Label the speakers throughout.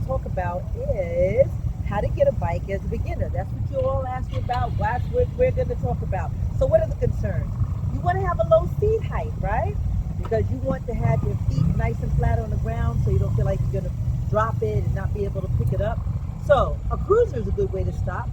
Speaker 1: talk about is how to get a bike as a beginner. That's what you all asked me about. That's what we're going to talk about. So, what are the concerns? You want to have a low seat height, right? Because you want to have your feet nice and flat on the ground so you don't feel like you're going to drop it and not be able to pick it up. So, a cruiser is a good way to stop.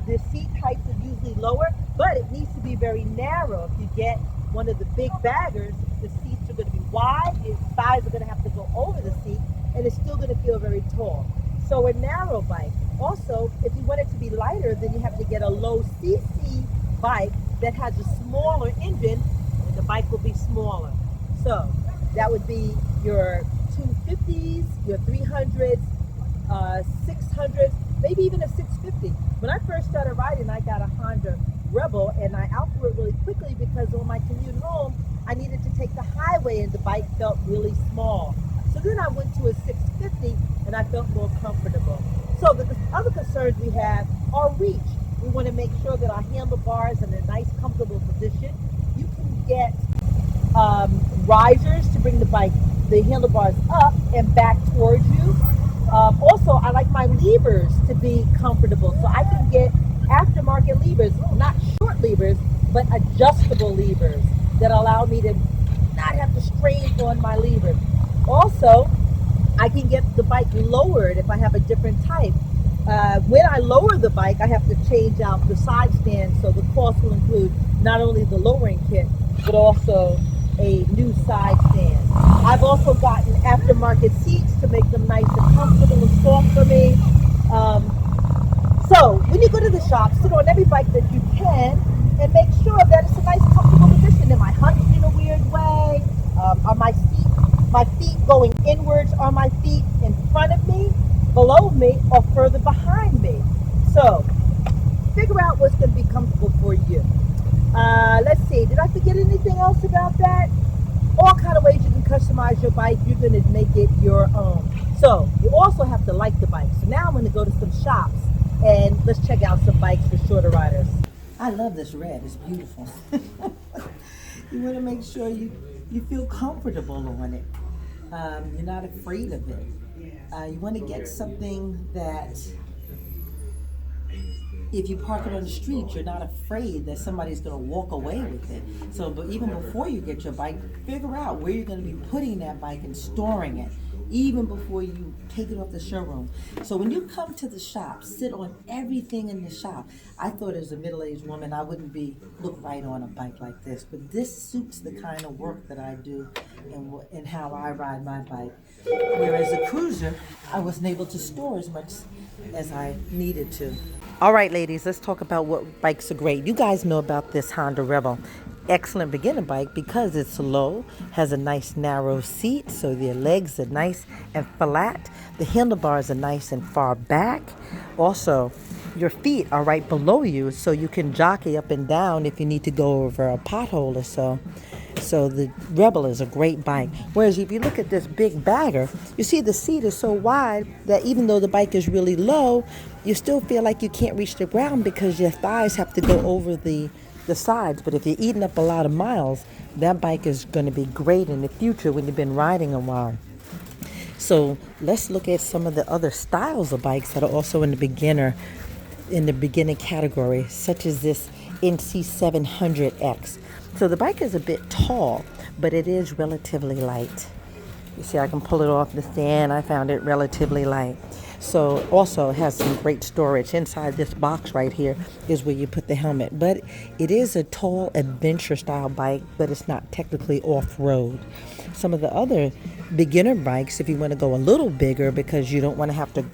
Speaker 1: The seat heights are usually lower, but it needs to be very narrow. If you get one of the big baggers, the seats are going to be wide, your thighs are going to have to go over the seat, and it's still going to feel very tall. So a narrow bike. Also, if you want it to be lighter, then you have to get a low CC bike that has a smaller engine, and the bike will be smaller. So that would be your 250s, your 300s, 600s, maybe even a 650. When I first started riding, I got a Honda Rebel, and I outgrew it really quickly because on my commute home, I needed to take the highway, and the bike felt really small. So then I went to a 650, and I felt more comfortable. So the other concerns we have are reach. We want to make sure that our handlebars are in a nice, comfortable position. You can get risers to bring the handlebars up and back towards you. Also, I like my levers to be comfortable, so I can get aftermarket levers, not short levers, but adjustable levers that allow me to not have to strain on my levers. Also, I can get the bike lowered if I have a different type. When I lower the bike, I have to change out the side stand, so the cost will include not only the lowering kit, but also a new side stand. I've also gotten aftermarket seats to make them nice and comfortable and soft for me. Um, so when you go to the shop, sit on every bike that you can and make sure that it's a nice, comfortable position. Am I hunched in a weird way? Are my feet going inwards? Are my feet in front of me, below me, or further behind me? So figure out what's going to be comfortable for you. Let's see. Did I forget anything else about that? All kind of ways you can customize your bike. You're going to make it your own. So you also have to like the bike. So now I'm going to go to some shops and let's check out some bikes for shorter riders. I love this red. It's beautiful. You want to make sure you feel comfortable on it. You're not afraid of it. You want to get something that if you park it on the street, you're not afraid that somebody's going to walk away with it. So, but even before you get your bike, figure out where you're going to be putting that bike and storing it, even before you take it off the showroom. So when you come to the shop, sit on everything in the shop. I thought as a middle-aged woman, I wouldn't look right on a bike like this, but this suits the kind of work that I do and how I ride my bike. Whereas a cruiser, I wasn't able to store as much as I needed to. All right, ladies, let's talk about what bikes are great. You guys know about this Honda Rebel. Excellent beginner bike because it's low, has a nice narrow seat, so your legs are nice and flat. The handlebars are nice and far back. Also, your feet are right below you, so you can jockey up and down if you need to go over a pothole or so. So the Rebel is a great bike. Whereas if you look at this big bagger, you see the seat is so wide that even though the bike is really low, you still feel like you can't reach the ground because your thighs have to go over the sides. But if you're eating up a lot of miles, that bike is going to be great in the future when you've been riding a while. So let's look at some of the other styles of bikes that are also in the beginning category, such as this NC700X. So the bike is a bit tall, but it is relatively light. You see, I can pull it off the stand. I found it relatively light. So also it has some great storage. Inside this box right here is where you put the helmet. But it is a tall adventure style bike, but it's not technically off-road. Some of the other beginner bikes, if you want to go a little bigger because you don't want to have to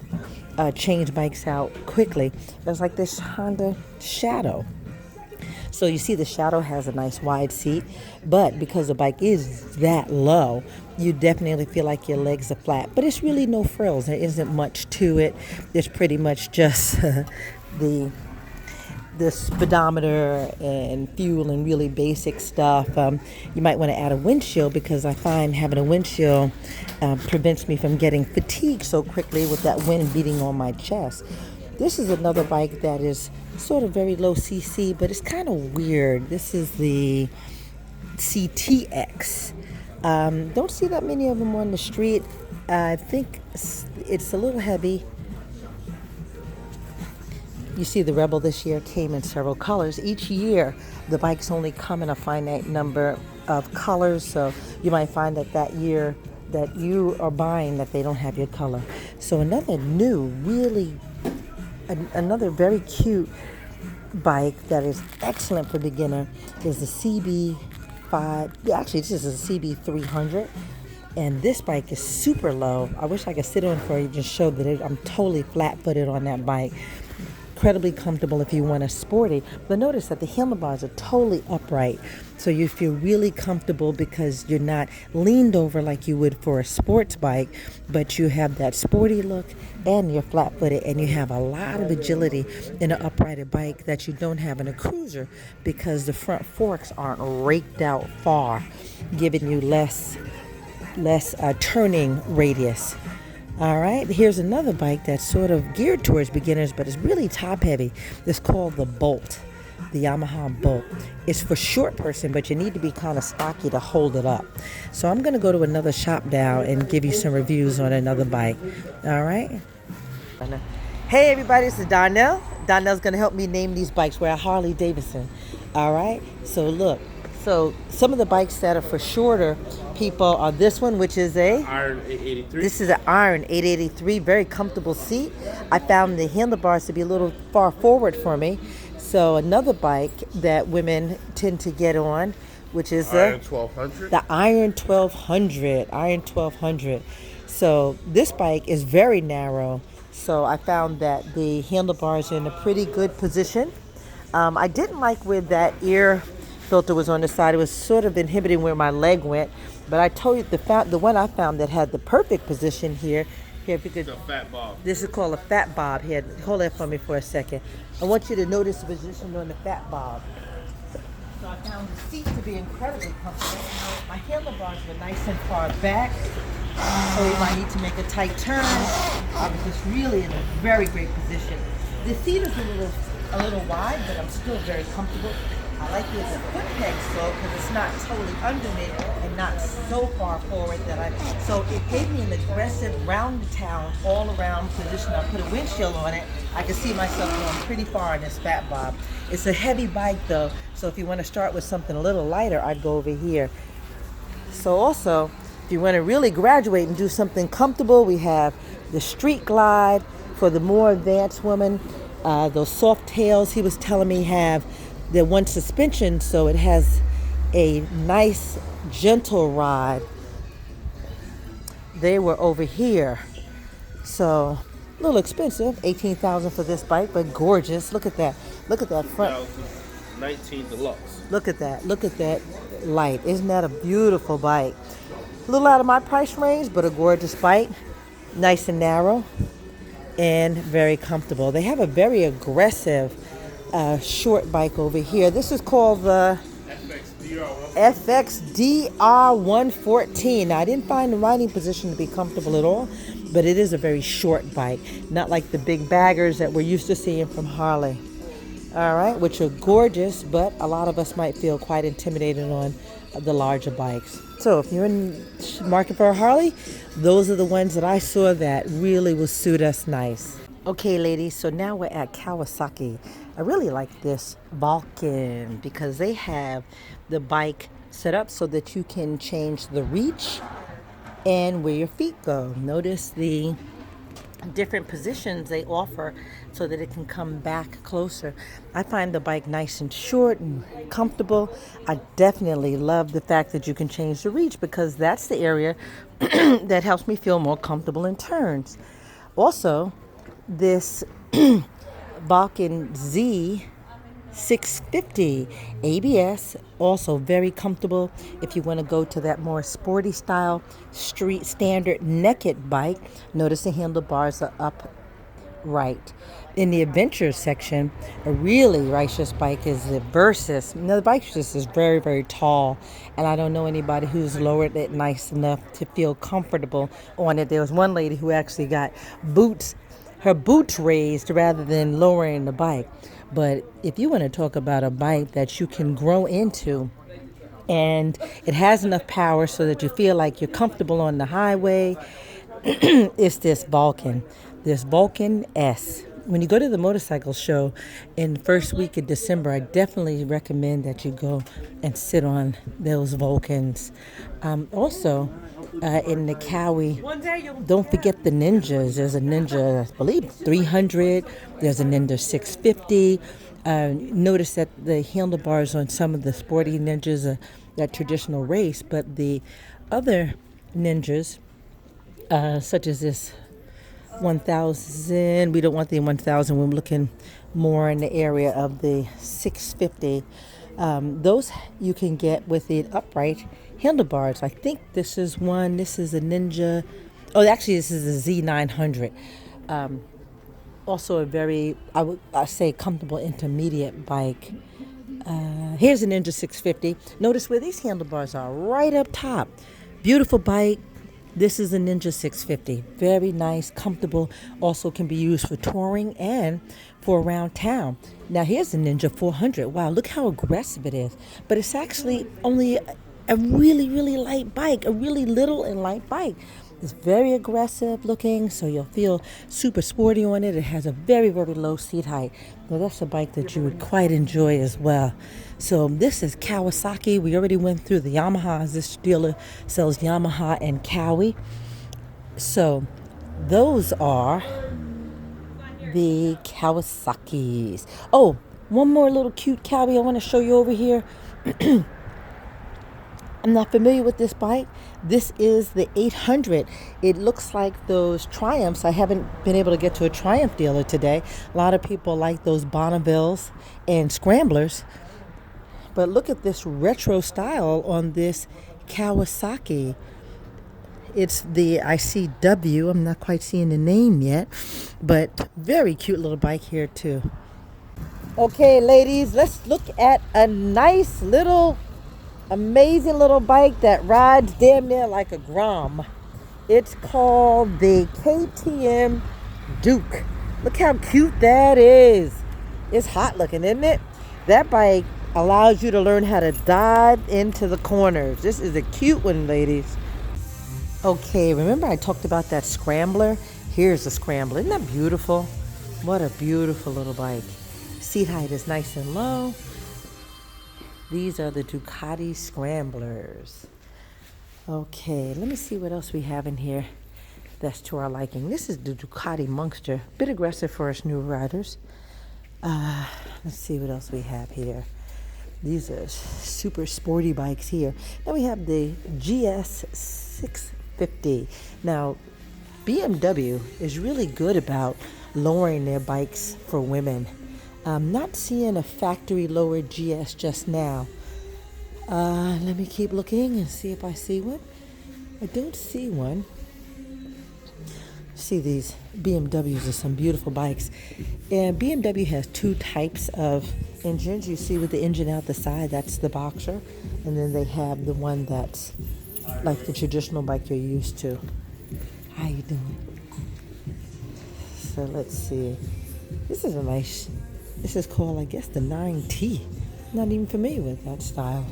Speaker 1: change bikes out quickly, there's like this Honda Shadow. So you see the Shadow has a nice wide seat, but because the bike is that low, you definitely feel like your legs are flat. But it's really no frills. There isn't much to it. It's pretty much just the speedometer and fuel and really basic stuff. You might want to add a windshield because I find having a windshield prevents me from getting fatigued so quickly with that wind beating on my chest. This is another bike that is sort of very low cc, but it's kind of weird. This is the CTX. Don't see that many of them on the street. I think it's a little heavy. You see, the Rebel this year came in several colors. Each year, the bikes only come in a finite number of colors, so you might find that that year that you are buying that they don't have your color. So another new, really, another very cute bike that is excellent for beginner is the CB5. Actually, this is a CB300. And this bike is super low. I wish I could sit on for you, just show that I'm totally flat-footed on that bike. Incredibly comfortable if you want a sporty. But notice that the handlebars are totally upright. So you feel really comfortable because you're not leaned over like you would for a sports bike, but you have that sporty look and you're flat-footed and you have a lot of agility in an uprighted bike that you don't have in a cruiser because the front forks aren't raked out far, giving you less turning radius. All right, here's another bike that's sort of geared towards beginners, but it's really top heavy. It's called the Bolt, the Yamaha Bolt. It's for short person, but you need to be kind of stocky to hold it up. So I'm going to go to another shop now and give you some reviews on another bike. All right. Hey everybody, this is Darnell. Darnell's going to help me name these bikes. We're at Harley Davidson. All right. So look. So some of the bikes that are for shorter people are this one, which is a
Speaker 2: Iron 883.
Speaker 1: This is an Iron 883, very comfortable seat. I found the handlebars to be a little far forward for me. So another bike that women tend to get on, which is
Speaker 2: Iron 1200.
Speaker 1: The Iron 1200. Iron 1200. So this bike is very narrow. So I found that the handlebars are in a pretty good position. I didn't like where that ear filter was on the side. It was sort of inhibiting where my leg went. But I told you the one I found that had the perfect position here. Here, if you could.
Speaker 2: It's a fat bob.
Speaker 1: This is called a fat bob. Here, hold that for me for a second. I want you to notice the position on the fat bob. So I found the seat to be incredibly comfortable. My handlebars were nice and far back. So you might need to make a tight turn. I was just really in a very great position. The seat is a little wide, but I'm still very comfortable. I like it as a foot peg slow because it's not totally under me and not so far forward so it gave me an aggressive round the town all around position. I put a windshield on it. I can see myself going pretty far in this fat bob. It's a heavy bike though, so if you want to start with something a little lighter, I'd go over here. So also, if you want to really graduate and do something comfortable, we have the Street Glide for the more advanced woman. Those soft tails he was telling me have the one suspension, so it has a nice gentle ride. They were over here, so a little expensive, $18,000 for this bike, but gorgeous. Look at that front.
Speaker 2: 19 Deluxe.
Speaker 1: Look at that light. Isn't that a beautiful bike? A little out of my price range, but a gorgeous bike. Nice and narrow and very comfortable. They have a very aggressive short bike over here. This is called the FXDR114. Now, I didn't find the riding position to be comfortable at all, but it is a very short bike, not like the big baggers that we're used to seeing from Harley. All right, which are gorgeous, but a lot of us might feel quite intimidated on the larger bikes. So if you're in the market for a Harley, those are the ones that I saw that really will suit us nice. Okay, ladies, so now we're at Kawasaki. I really like this Vulcan because they have the bike set up so that you can change the reach and where your feet go. Notice the different positions they offer so that it can come back closer. I find the bike nice and short and comfortable. I definitely love the fact that you can change the reach because that's the area that helps me feel more comfortable in turns. Also, this Vulcan Z650 ABS, also very comfortable if you want to go to that more sporty style street standard naked bike. Notice the handlebars are upright. In the adventure section, a really righteous bike is the Versys. Now the bike just is very, very tall, and I don't know anybody who's lowered it nice enough to feel comfortable on it. There was one lady who actually got her boots raised rather than lowering the bike. But if you want to talk about a bike that you can grow into and it has enough power so that you feel like you're comfortable on the highway, It's this Vulcan. This Vulcan S. When you go to the motorcycle show in the first week of December, I definitely recommend that you go and sit on those Vulcans. Also, in the Cowie, don't forget the Ninjas. There's a Ninja, I believe, 300. There's a Ninja 650. Notice that the handlebars on some of the sporty Ninjas are that traditional race, but the other Ninjas, such as this 1000, we don't want the 1000, we're looking more in the area of the 650. Those you can get with the upright handlebars. I think this is one. This is a Ninja. Oh, actually, this is a Z900. Also a very, I say, comfortable intermediate bike. Here's a Ninja 650. Notice where these handlebars are, right up top. Beautiful bike. This is a Ninja 650. Very nice, comfortable. Also can be used for touring and for around town. Now here's the Ninja 400. Wow, look how aggressive it is. But it's actually only a really, really light bike, a really little and light bike. It's very aggressive looking, so you'll feel super sporty on it. It has a very, very low seat height. Now that's a bike that you would quite enjoy as well. So this is Kawasaki. We already went through the Yamahas. This dealer sells Yamaha and Cowie. So those are the Kawasaki's. Oh, one more little cute Cowie I want to show you over here. I'm not familiar with this bike. This is the 800. It looks like those Triumphs. I haven't been able to get to a Triumph dealer today. A lot of people like those Bonnevilles and Scramblers. But look at this retro style on this Kawasaki. It's the ICW. I'm not quite seeing the name yet, but very cute little bike here too. Okay, ladies, let's look at a nice little amazing little bike that rides damn near like a Grom. It's called the KTM Duke. Look how cute that is. It's hot looking, isn't it? That bike allows you to learn how to dive into the corners. This is a cute one, ladies. Okay, remember I talked about that Scrambler? Here's a Scrambler. Isn't that beautiful? What a beautiful little bike. Seat height is nice and low. These are the Ducati Scramblers. Okay, let me see what else we have in here that's to our liking. This is the Ducati Monster. Bit aggressive for us new riders. Let's see what else we have here. These are super sporty bikes here. Then we have the GS 650. Now, BMW is really good about lowering their bikes for women. I'm not seeing a factory lowered GS just now. Let me keep looking and see if I see one. I don't see one. See, these BMWs are some beautiful bikes. And BMW has two types of engines. You see with the engine out the side, that's the Boxer. And then they have the one that's like the traditional bike you're used to. How you doing? So let's see. This is a nice... This is called, I guess, the 9T. Not even familiar with that style.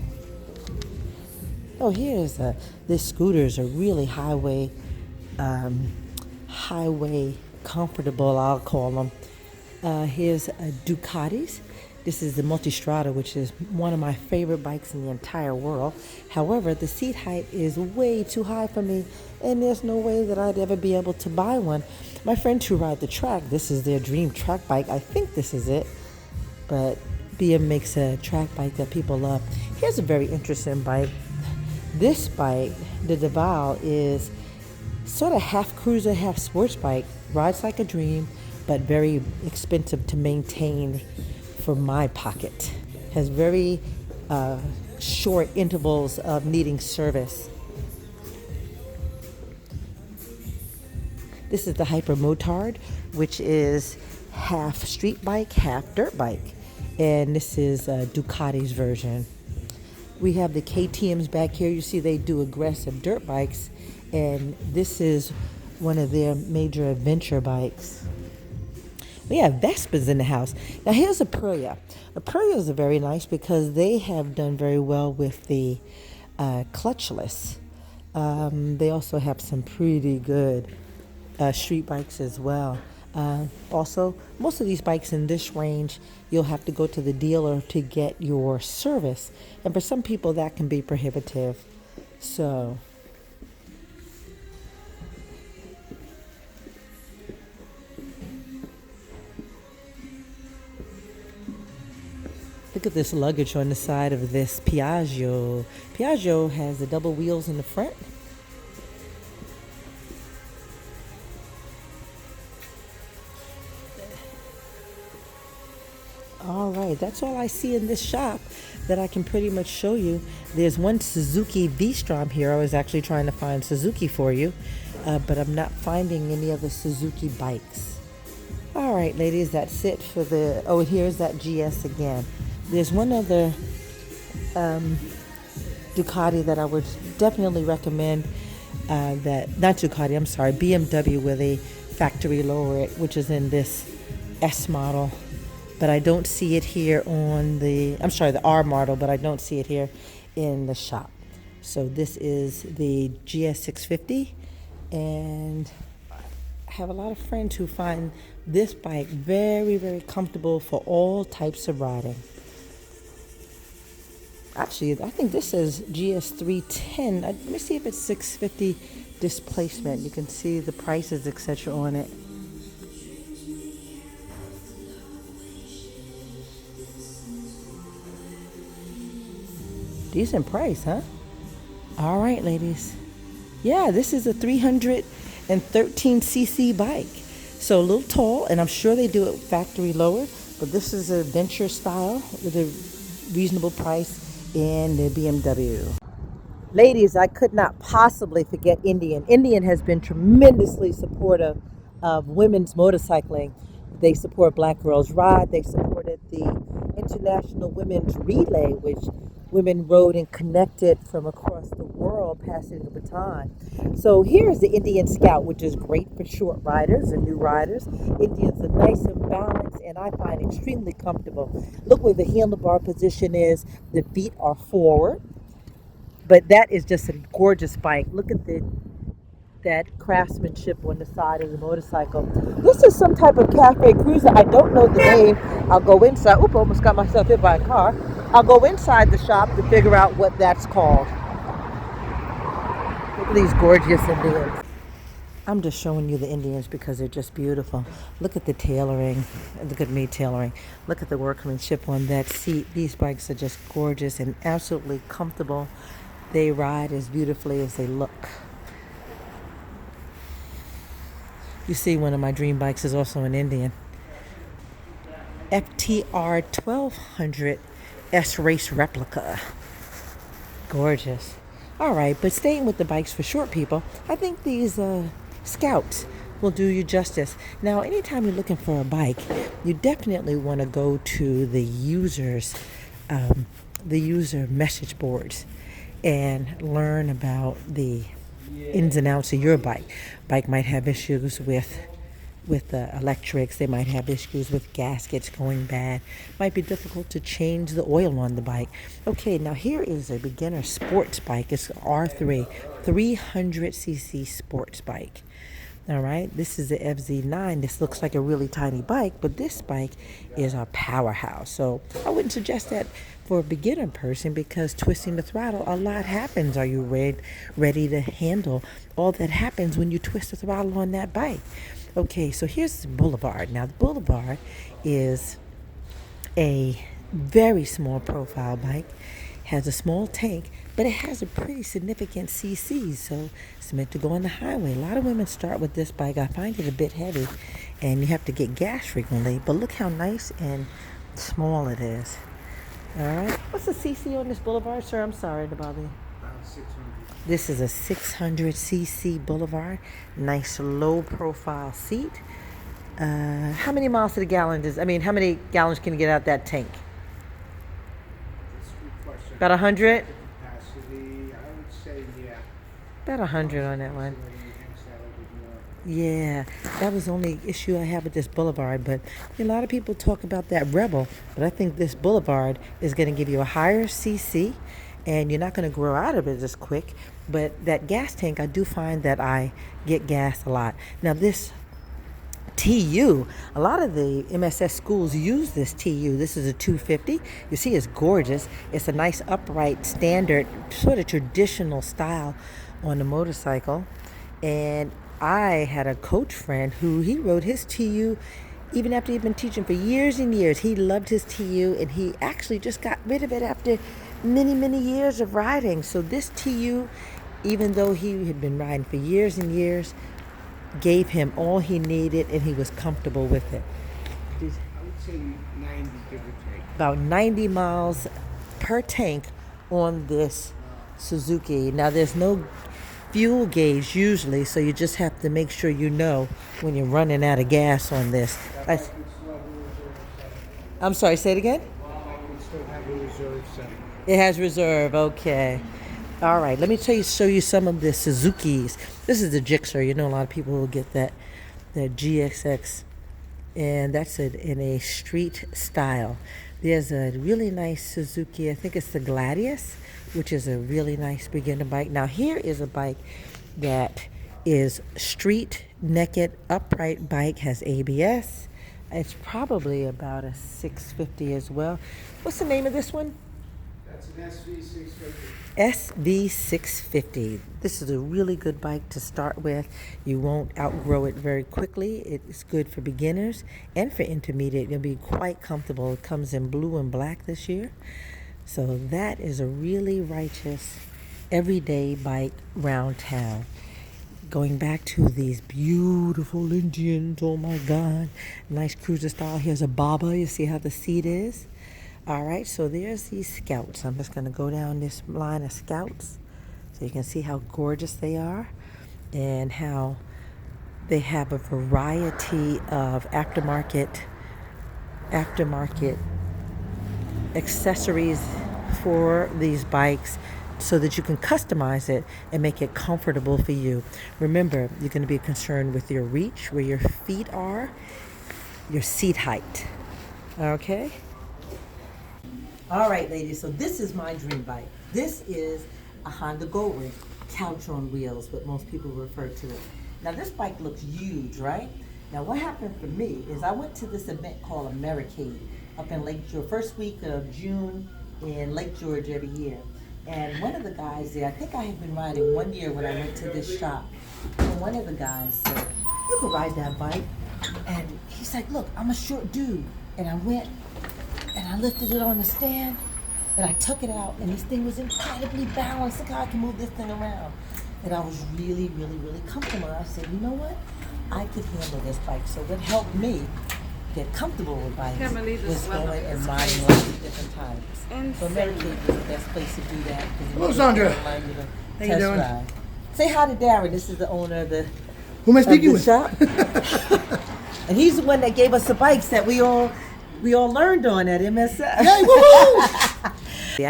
Speaker 1: Oh, here's this scooters are really highway comfortable, I'll call them. Here's Ducatis. This is the Multistrada, which is one of my favorite bikes in the entire world. However, the seat height is way too high for me, and there's no way that I'd ever be able to buy one. My friends who ride the track, this is their dream track bike. I think this is it, but BM makes a track bike that people love. Here's a very interesting bike. This bike, the Deval, is sort of half cruiser, half sports bike. Rides like a dream, but very expensive to maintain for my pocket. Has very short intervals of needing service. This is the Hyper Motard, which is half street bike, half dirt bike. And this is Ducati's version. We have the KTMs back here. You see they do aggressive dirt bikes. And this is one of their major adventure bikes. We have Vespas in the house. Now here's Aprilia. Aprilias are very nice because they have done very well with the clutchless. They also have some pretty good street bikes as well. Also, most of these bikes in this range, you'll have to go to the dealer to get your service. And for some people, that can be prohibitive. So, look at this luggage on the side of this Piaggio. Piaggio has the double wheels in the front. All right, that's all I see in this shop that I can pretty much show you. There's one Suzuki V-Strom here. I was actually trying to find Suzuki for you, but I'm not finding any other Suzuki bikes. All right, ladies, that's it for the... Oh, here's that GS again. There's one other Ducati that I would definitely recommend. Not Ducati, I'm sorry, BMW with a factory lower it, which is in this S model. But I don't see it here on the R model, but I don't see it here in the shop. So this is the GS650, and I have a lot of friends who find this bike very, very comfortable for all types of riding. Actually, I think this is GS310. Let me see if it's 650 displacement. You can see the prices, etc. on it. Decent price, huh? All right, ladies. Yeah, this is a 313cc bike. So a little tall, and I'm sure they do it factory lower, but this is a venture style with a reasonable price in the BMW. Ladies, I could not possibly forget Indian. Indian has been tremendously supportive of women's motorcycling. They support Black Girls Ride. They supported the International Women's Relay, which women rode and connected from across the world, passing the baton. So here's the Indian Scout, which is great for short riders and new riders. Indians are nice and balanced, and I find extremely comfortable. Look where the handlebar position is. The feet are forward, but that is just a gorgeous bike. Look at that craftsmanship on the side of the motorcycle. This is some type of cafe cruiser. I don't know the name. I'll go inside. Oop, almost got myself hit by a car. I'll go inside the shop to figure out what that's called. Look at these gorgeous Indians. I'm just showing you the Indians because they're just beautiful. Look at the tailoring. Look at me tailoring. Look at the workmanship on that seat. These bikes are just gorgeous and absolutely comfortable. They ride as beautifully as they look. You see, one of my dream bikes is also an Indian. FTR 1200 S-Race replica. Gorgeous. All right, but staying with the bikes for short people, I think these Scouts will do you justice. Now, anytime you're looking for a bike, you definitely want to go to the user message boards and learn about the ins and outs of your bike. Bike might have issues with electrics. They might have issues with gaskets going bad. Might be difficult to change the oil on the bike. Okay, now here is a beginner sports bike. It's R3, 300cc sports bike. All right, this is the FZ9. This looks like a really tiny bike, but this bike is a powerhouse. So I wouldn't suggest that for a beginner person because twisting the throttle, a lot happens. Are you ready to handle all that happens when you twist the throttle on that bike? Okay, so here's the Boulevard. Now, the Boulevard is a very small profile bike, has a small tank, but it has a pretty significant CC, so it's meant to go on the highway. A lot of women start with this bike. I find it a bit heavy, and you have to get gas frequently, but look how nice and small it is. All right, what's the CC on this Boulevard, sir? I'm sorry to bother you. 600. This is a 600cc Boulevard. Nice low profile seat. How many miles to the gallon how many gallons can you get out that tank? About 100?
Speaker 3: Capacity, I would say, yeah.
Speaker 1: About 100 on that one. Yeah, that was the only issue I have with this Boulevard. But a lot of people talk about that Rebel, but I think this Boulevard is going to give you a higher CC and you're not going to grow out of it as quick. But that gas tank, I do find that I get gas a lot. Now this TU, a lot of the MSS schools use this TU. This is a 250. You see it's gorgeous. It's a nice upright, standard, sort of traditional style on the motorcycle. And I had a coach friend who he rode his TU even after he'd been teaching for years and years. He loved his TU, and he actually just got rid of it after many years of riding. So this TU, even though he had been riding for years and years, gave him all he needed, and he was comfortable with it.
Speaker 3: I would say 90, give or take.
Speaker 1: About 90 miles per tank on this Suzuki. Now there's no fuel gauge usually, so you just have to make sure you know when you're running out of gas on this. I'm sorry, say it again?
Speaker 3: I still have a reserve setting.
Speaker 1: It has reserve, okay. All right, let me show you some of the Suzukis. This is the Gixxer. You know, a lot of people will get that GXX, and that's it in a street style. There's a really nice Suzuki, I think it's the Gladius, which is a really nice beginner bike. Now here is a bike that is street, naked, upright bike, has ABS. It's probably about a 650 as well. What's the name of this one?
Speaker 3: That's an SV650.
Speaker 1: SV650. This is a really good bike to start with. You won't outgrow it very quickly. It's good for beginners and for intermediate. You'll be quite comfortable. It comes in blue and black this year. So that is a really righteous, everyday bike round town. Going back to these beautiful Indians, oh my God. Nice cruiser style. Here's a Baba. You see how the seat is? All right, so there's these Scouts. I'm just going to go down this line of Scouts so you can see how gorgeous they are and how they have a variety of aftermarket accessories for these bikes so that you can customize it and make it comfortable for you. Remember, you're going to be concerned with your reach, where your feet are, your seat height. Okay? All right, ladies, so this is my dream bike. This is a Honda Goldwing, couch on wheels, what most people refer to it. Now, this bike looks huge, right? Now, what happened for me is I went to this event called Americade up in Lake George, first week of June in Lake George every year. And one of the guys there, I think I had been riding one year when I went to this shop, and one of the guys said, "You can ride that bike." And he's like, "Look, I'm a short dude." And I went and I lifted it on the stand and I took it out, and this thing was incredibly balanced. Look how I can move this thing around. And I was really comfortable. I said, you know what? I could handle this bike. So what helped me get comfortable with bikes was going and riding all these different times. So Americade is the best place to do that.
Speaker 3: Hello, Sandra.
Speaker 1: How
Speaker 3: you doing?
Speaker 1: Ride. Say hi to Darren. This is the owner of the
Speaker 3: Who am I speaking with?
Speaker 1: shop. And he's the one that gave us the bikes that we all learned on at MSF.
Speaker 3: Hey, woohoo!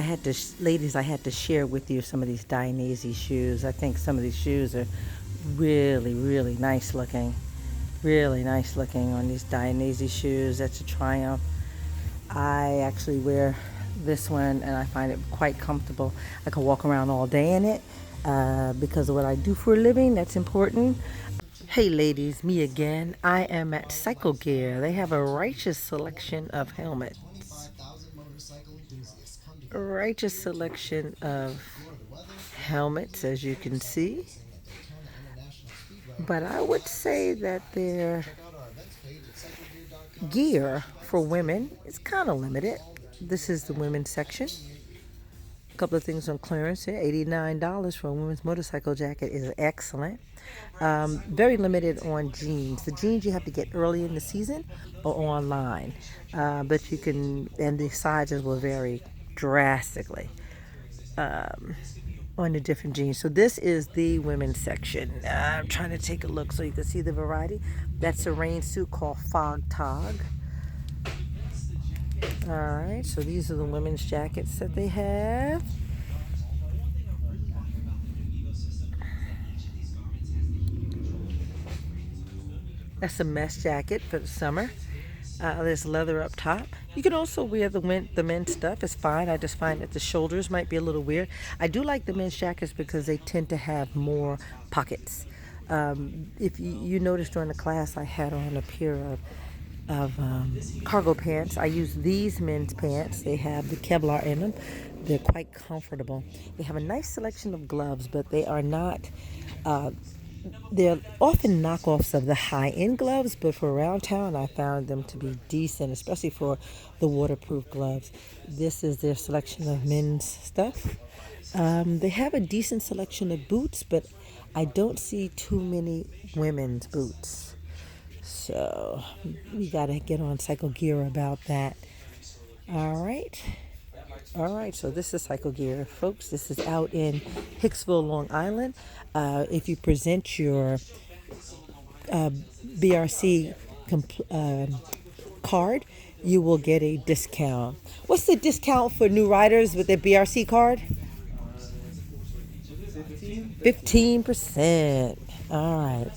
Speaker 1: I had to share with you some of these Dainese shoes. I think some of these shoes are really nice looking. Really nice looking on these Dainese shoes. That's a Triumph. I actually wear this one and I find it quite comfortable. I can walk around all day in it because of what I do for a living. That's important. Hey ladies, me again. I am at Cycle Gear. They have a righteous selection of helmets. A righteous selection of helmets, as you can see. But I would say that their gear for women is kind of limited. This is the women's section. A couple of things on clearance here. $89 for a women's motorcycle jacket is excellent. Very limited on jeans. The jeans you have to get early in the season or online. But you can, and the sizes will vary drastically on the different jeans. So this is the women's section. I'm trying to take a look so you can see the variety. That's a rain suit called Fog Tog. Alright, so these are the women's jackets that they have. That's a mesh jacket for the summer. There's leather up top. You can also wear the men's stuff. It's fine. I just find that the shoulders might be a little weird. I do like the men's jackets because they tend to have more pockets. If you noticed during the class, I had on a pair of cargo pants. I use these men's pants. They have the Kevlar in them. They're quite comfortable. They have a nice selection of gloves, but they are not. They're often knockoffs of the high-end gloves, but for around town, I found them to be decent, especially for the waterproof gloves. This is their selection of men's stuff. They have a decent selection of boots, but I don't see too many women's boots. So we got to get on Cycle Gear about that. All right, so this is Cycle Gear, folks. This is out in Hicksville, Long Island. If you present your BRC card, you will get a discount. What's the discount for new riders with their BRC card? 15%. All right.